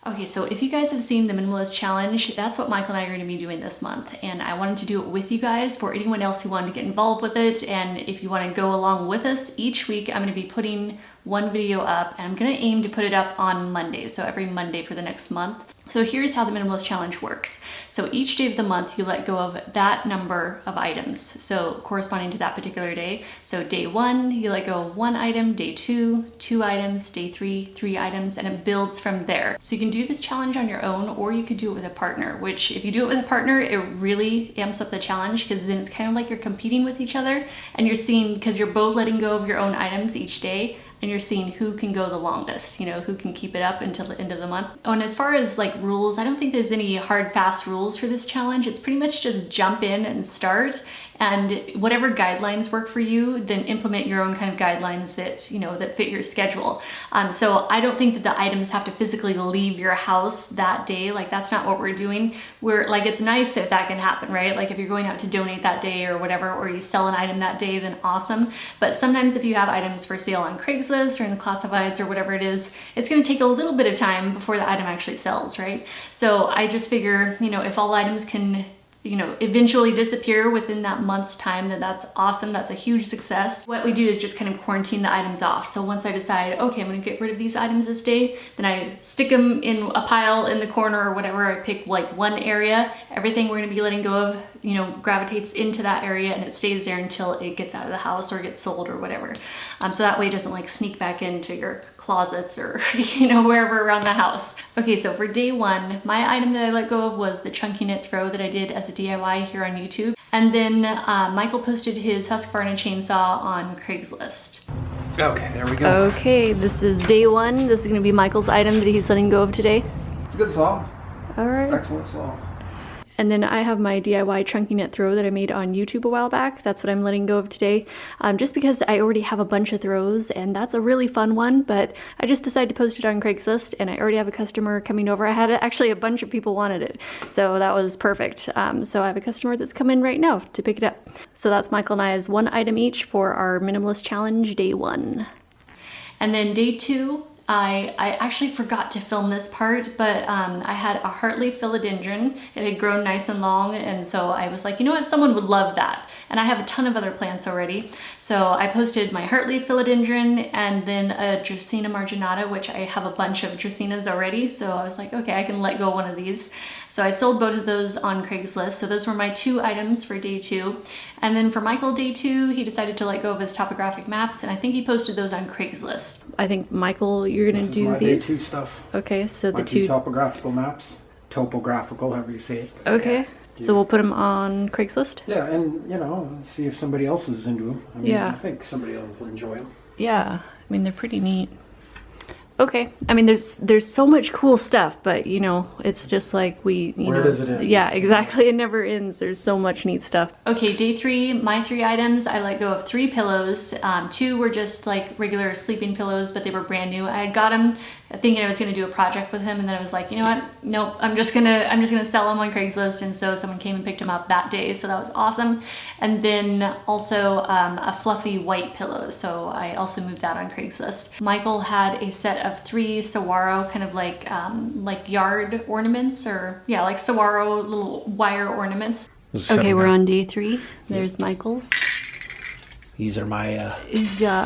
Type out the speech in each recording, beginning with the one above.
Okay, so if you guys have seen the Minimalist Challenge, that's what Michael and I are going to be doing this month. And I wanted to do it with you guys for anyone else who wanted to get involved with it. And if you want to go along with us, each week I'm going to be putting one video up, and I'm going to aim to put it up on Monday. So every Monday for the next month. So here's how the Minimalist Challenge works. So each day of the month, you let go of that number of items. So corresponding to that particular day. So day 1, you let go of 1 item, day 2, 2 items, day 3, 3 items, and it builds from there. So you can do this challenge on your own, or you could do it with a partner, which if you do it with a partner, it really amps up the challenge, because then it's kind of like you're competing with each other, and you're seeing, because you're both letting go of your own items each day, and you're seeing who can go the longest, you know, who can keep it up until the end of the month. Oh, and as far as like rules, I don't think there's any hard, fast rules for this challenge. It's pretty much just jump in and start, and whatever guidelines work for you, then implement your own kind of guidelines that, you know, that fit your schedule. So I don't think that the items have to physically leave your house that day. Like, that's not what we're doing. We're like, it's nice if that can happen, right? Like if you're going out to donate that day or whatever, or you sell an item that day, then awesome. But sometimes if you have items for sale on Craigslist or in the classifieds or whatever it is, it's going to take a little bit of time before the item actually sells, right? So I just figure, you know, if all items can, you know, eventually disappear within that month's time, then that's awesome. That's a huge success. What we do is just kind of quarantine the items off. So once I decide, okay, I'm gonna get rid of these items this day, then I stick them in a pile in the corner or whatever. I pick like one area. Everything we're gonna be letting go of, you know, gravitates into that area, and it stays there until it gets out of the house or gets sold or whatever. So that way it doesn't like sneak back into your closets or, you know, wherever around the house. Okay, so for day 1, my item that I let go of was the chunky knit throw that I did as a DIY here on YouTube. And then Michael posted his Husqvarna chainsaw on Craigslist. Okay, there we go. Okay, this is day 1. This is gonna be Michael's item that he's letting go of today. It's a good saw. All right. Excellent saw. And then I have my DIY chunky knit throw that I made on YouTube a while back. That's what I'm letting go of today. Just because I already have a bunch of throws, and that's a really fun one, but I just decided to post it on Craigslist, and I already have a customer coming over. I had actually a bunch of people wanted it, so that was perfect. So I have a customer that's coming right now to pick it up. So that's Michael and I's 1 item each for our Minimalist Challenge day 1. And then day 2, I actually forgot to film this part, but I had a heartleaf philodendron. It had grown nice and long, and so I was like, you know what, someone would love that. And I have a ton of other plants already. So I posted my heartleaf philodendron and then a Dracaena marginata, which I have a bunch of Dracaenas already. So I was like, okay, I can let go one of these. So I sold both of those on Craigslist. So those were my 2 items for day 2. And then for Michael, day 2, he decided to let go of his topographic maps, and I think he posted those on Craigslist. I think, Michael, you're gonna do these? Day 2 stuff. Okay, so my the 2 topographical maps. Topographical, however you say it. Okay. Yeah. So we'll put them on Craigslist? Yeah, and, you know, see if somebody else is into them. I mean, yeah. I think somebody else will enjoy them. Yeah, I mean, they're pretty neat. Okay, I mean, there's so much cool stuff, but you know, it's just like where does it end? Yeah, exactly. It never ends. There's so much neat stuff. Okay, day 3, my 3 items. I let go of 3 pillows. 2 were just like regular sleeping pillows, but they were brand new. I had got them thinking I was gonna do a project with him, and then I was like, you know what? Nope. I'm just gonna sell them on Craigslist, and so someone came and picked them up that day, so that was awesome. And then also a fluffy white pillow, so I also moved that on Craigslist. Michael had a set of 3 saguaro, kind of like yard ornaments, or yeah, like saguaro little wire ornaments. Okay, we're on day 3. There's Michael's. These are my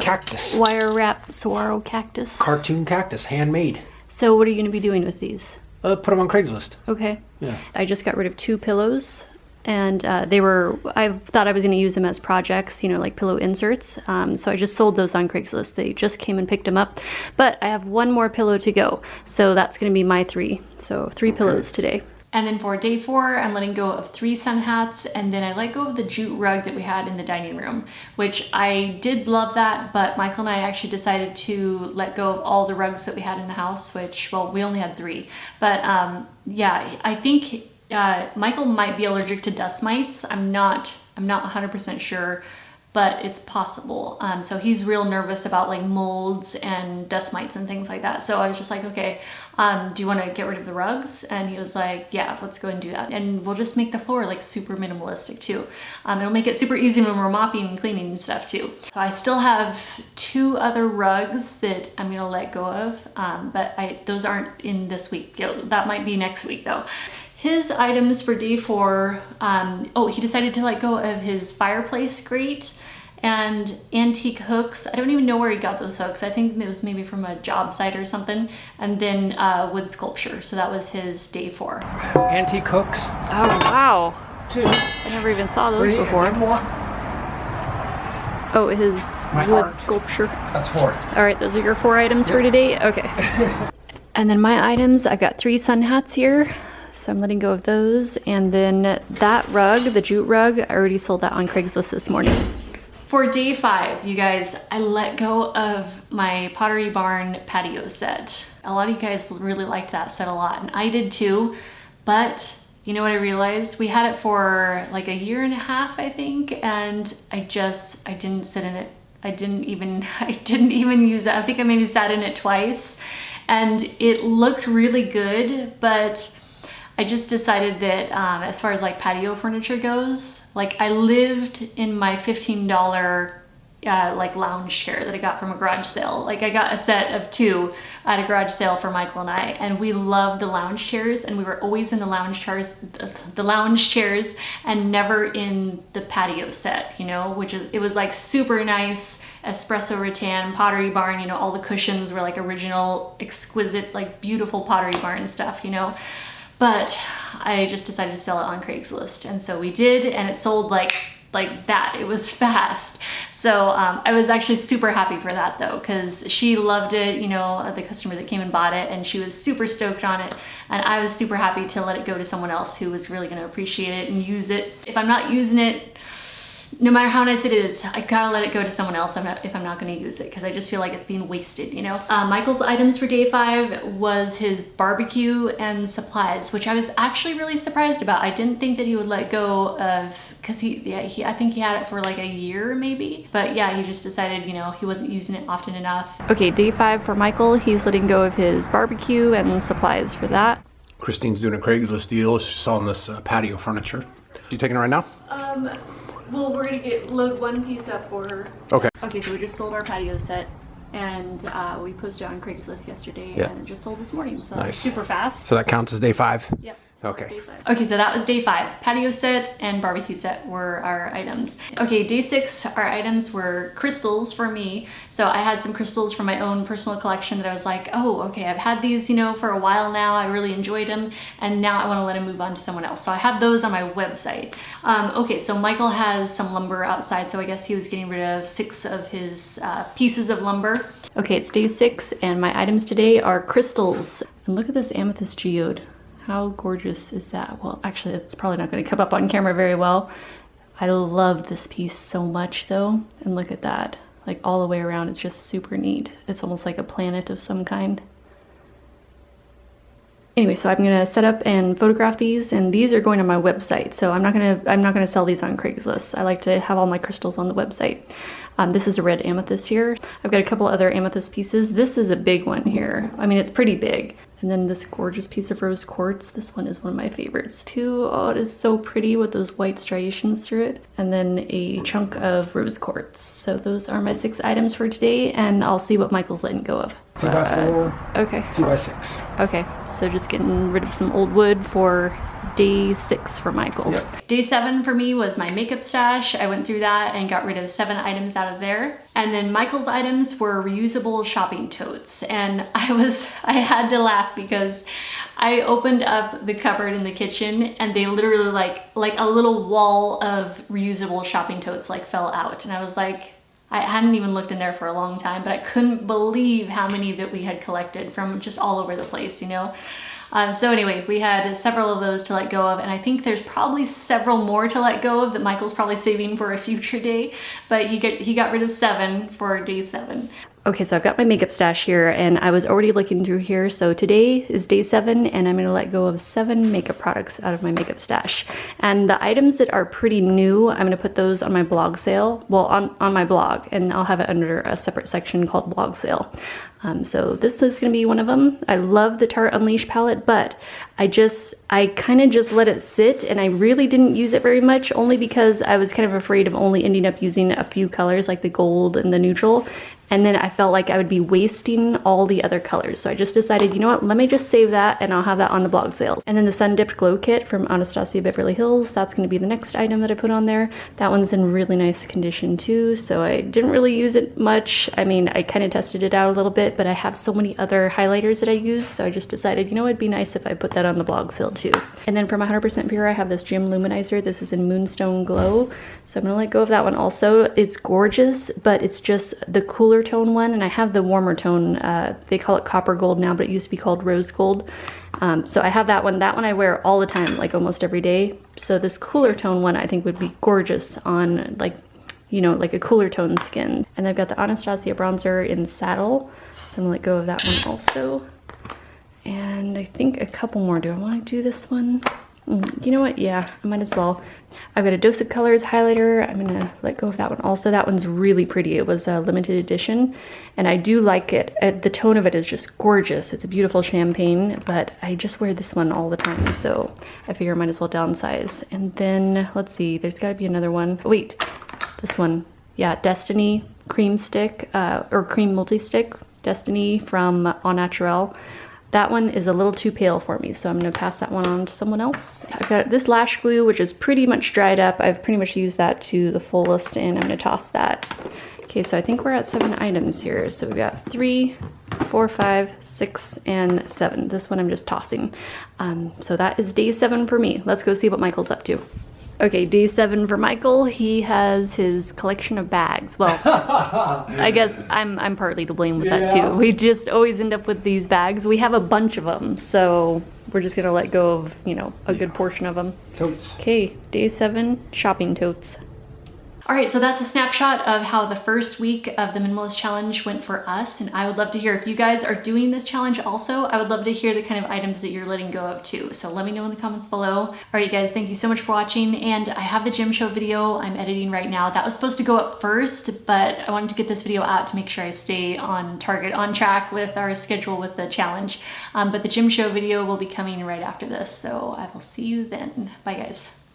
cactus. Wire wrapped saguaro cactus. Cartoon cactus, handmade. So what are you going to be doing with these? Put them on Craigslist. Okay. Yeah. I just got rid of 2 pillows, and I thought I was going to use them as projects, you know, like pillow inserts. So I just sold those on Craigslist. They just came and picked them up. But I have 1 more pillow to go. So that's going to be my 3. So 3 pillows today. And then for day 4, I'm letting go of 3 sun hats, and then I let go of the jute rug that we had in the dining room, which I did love that, but Michael and I actually decided to let go of all the rugs that we had in the house, which, well, we only had 3. But yeah, I think Michael might be allergic to dust mites. I'm not 100% sure, but it's possible. So he's real nervous about like molds and dust mites and things like that. So I was just like, okay, do you want to get rid of the rugs? And he was like, yeah, let's go and do that. And we'll just make the floor like super minimalistic too. It'll make it super easy when we're mopping and cleaning and stuff too. So I still have 2 other rugs that I'm gonna let go of, but those aren't in this week. That might be next week though. His items for day 4, he decided to let go of his fireplace grate and antique hooks. I don't even know where he got those hooks. I think it was maybe from a job site or something. And then wood sculpture. So that was his day 4. Antique hooks. Oh, wow. 2. I never even saw those 3, before. 4. Oh, his wood sculpture. That's 4. All right, those are your 4 items for today? Okay. And then my items, I've got 3 sun hats here. So I'm letting go of those. And then that rug, the jute rug, I already sold that on Craigslist this morning. For day 5, you guys, I let go of my Pottery Barn patio set. A lot of you guys really liked that set a lot, and I did too, but you know what I realized? We had it for like 1.5 years, I think, and I didn't sit in it. I didn't even use it. I think I maybe sat in it twice, and it looked really good, but I just decided that as far as like patio furniture goes, like I lived in my $15 like lounge chair that I got from a garage sale. Like I got a set of 2 at a garage sale for Michael and I, and we loved the lounge chairs, and we were always in the lounge chairs and never in the patio set, you know, it was like super nice espresso rattan, Pottery Barn, you know, all the cushions were like original, exquisite, like beautiful Pottery Barn stuff, you know. But I just decided to sell it on Craigslist, and so we did, and it sold like that. It was fast. So I was actually super happy for that though, because she loved it, you know, the customer that came and bought it, and she was super stoked on it, and I was super happy to let it go to someone else who was really going to appreciate it and use it. If I'm not using it, no matter how nice it is, I gotta let it go to someone else if I'm not gonna use it, because I just feel like it's being wasted, you know? Michael's items for day 5 was his barbecue and supplies, which I was actually really surprised about. I didn't think that he would let go of, because I think he had it for like 1 year maybe. But yeah, he just decided, you know, he wasn't using it often enough. Okay, day 5 for Michael, he's letting go of his barbecue and supplies for that. Christine's doing a Craigslist deal. She's selling this patio furniture. You taking it right now? Well, we're gonna load one piece up for her. Okay. Okay, so we just sold our patio set, and we posted it on Craigslist yesterday, and it just sold this morning, so nice. Super fast. So that counts as day 5? Yep. Okay. Okay, so that was day 5. Patio set and barbecue set were our items. Okay, day 6, our items were crystals for me. So I had some crystals from my own personal collection that I was like, oh, okay, I've had these, you know, for a while now. I really enjoyed them, and now I want to let them move on to someone else. So I have those on my website. Okay, so Michael has some lumber outside, so I guess he was getting rid of 6 of his pieces of lumber. Okay, it's day 6, and my items today are crystals. And look at this amethyst geode. How gorgeous is that? Well, actually, it's probably not going to come up on camera very well. I love this piece so much though. And look at that. Like all the way around, it's just super neat. It's almost like a planet of some kind. Anyway, so I'm gonna set up and photograph these, and these are going on my website. So I'm not gonna sell these on Craigslist. I like to have all my crystals on the website. This is a red amethyst here. I've got a couple other amethyst pieces. This is a big one here. I mean, it's pretty big. And then this gorgeous piece of rose quartz. This one is one of my favorites too. Oh, it is so pretty with those white striations through it. And then a chunk of rose quartz. So those are my 6 items for today, and I'll see what Michael's letting go of. 2x4. Okay. 2x6. Okay, so just getting rid of some old wood for day 6 for Michael. Yep. Day 7 for me was my makeup stash. I went through that and got rid of 7 items out of there. And then Michael's items were reusable shopping totes. And I had to laugh because I opened up the cupboard in the kitchen, and they literally like a little wall of reusable shopping totes like fell out. And I was like, I hadn't even looked in there for a long time, but I couldn't believe how many that we had collected from just all over the place, you know? So anyway, we had several of those to let go of, and I think there's probably several more to let go of that Michael's probably saving for a future day, but he got rid of 7 for day 7. Okay, so I've got my makeup stash here and I was already looking through here. So today is day 7 and I'm gonna let go of 7 makeup products out of my makeup stash. And the items that are pretty new, I'm gonna put those on my blog sale. Well, on my blog, and I'll have it under a separate section called blog sale. So this is gonna be one of them. I love the Tarte Unleashed palette, but I kind of just let it sit and I really didn't use it very much, only because I was kind of afraid of only ending up using a few colors like the gold and the neutral. And then I felt like I would be wasting all the other colors. So I just decided, you know what, let me just save that and I'll have that on the blog sales. And then the Sun Dipped Glow Kit from Anastasia Beverly Hills, that's gonna be the next item that I put on there. That one's in really nice condition too, so I didn't really use it much. I mean, I kind of tested it out a little bit, but I have so many other highlighters that I use, so I just decided, you know, it'd be nice if I put that on the blog sale too. And then from 100% Pure, I have this Gym Luminizer. This is in Moonstone Glow, so I'm gonna let go of that one also. It's gorgeous, but it's just the cooler tone one, and I have the warmer tone. They call it copper gold now, but it used to be called rose gold. So I have that one. That one I wear all the time, like almost every day. So this cooler tone one I think would be gorgeous on, like, you know, like a cooler tone skin. And I've got the Anastasia bronzer in Saddle, so I'm gonna let go of that one also. And I think a couple more. Do I want to do this one? You know what? Yeah, I might as well. I've got a Dose of Colors highlighter. I'm gonna let go of that one also. That one's really pretty. It was a limited edition and I do like it. The tone of it is just gorgeous. It's a beautiful champagne, but I just wear this one all the time, so I figure I might as well downsize. And then let's see, there's gotta be another one. Wait, this one. Yeah, Destiny Cream Stick, or Cream Multi-Stick. Destiny from Au Naturel. That one is a little too pale for me, so I'm gonna pass that one on to someone else. I've got this lash glue, which is pretty much dried up. I've pretty much used that to the fullest, and I'm gonna toss that. Okay, so I think we're at 7 items here. So we've got 3, 4, 5, 6, and 7. This one I'm just tossing. So that is day 7 for me. Let's go see what Michael's up to. Okay, day 7 for Michael. He has his collection of bags. Well, I guess I'm partly to blame with that too. We just always end up with these bags. We have a bunch of them, so we're just gonna let go of, you know, a good portion of them. Totes. Okay, day 7, shopping totes. All right, so that's a snapshot of how the first week of the Minimalist Challenge went for us, and I would love to hear if you guys are doing this challenge also. I would love to hear the kind of items that you're letting go of too, so let me know in the comments below. All right, guys, thank you so much for watching, and I have the gym show video I'm editing right now. That was supposed to go up first, but I wanted to get this video out to make sure I stay on target, on track with our schedule with the challenge. But the gym show video will be coming right after this, so I will see you then. Bye, guys.